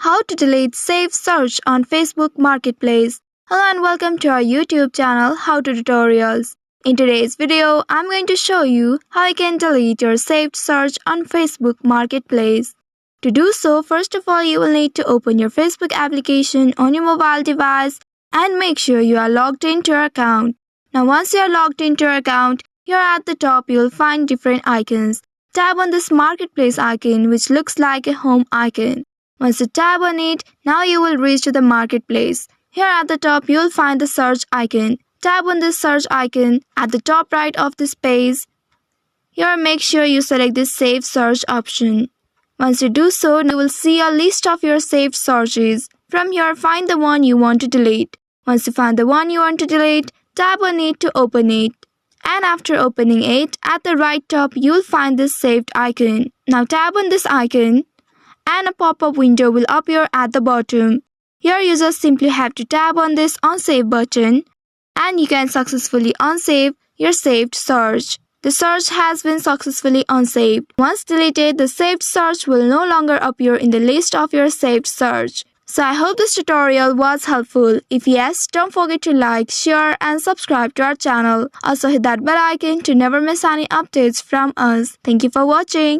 How to delete saved search on Facebook Marketplace. Hello and welcome to our YouTube channel How to Tutorials. In today's video, I'm going to show you how you can delete your saved search on Facebook Marketplace. To do so, first of all, you will need to open your Facebook application on your mobile device and make sure you are logged into your account. Now once you are logged into your account, here at the top you'll find different icons. Tap on this marketplace icon which looks like a home icon. Once you tap on it, now you will reach to the marketplace. Here at the top you'll find the search icon. Tap on this search icon at the top right of this page. Here make sure you select this save search option. Once you do so, you will see a list of your saved searches. From here, find the one you want to delete. Once you find the one you want to delete, tap on it to open it. And after opening it, at the right top, you'll find this saved icon. Now tap on this icon and a pop-up window will appear at the bottom. Here you just simply have to tap on this unsave button and you can successfully unsave your saved search. The search has been successfully unsaved. Once deleted, the saved search will no longer appear in the list of your saved search. So I hope this tutorial was helpful. If yes, don't forget to like, share and subscribe to our channel. Also hit that bell icon to never miss any updates from us. Thank you for watching.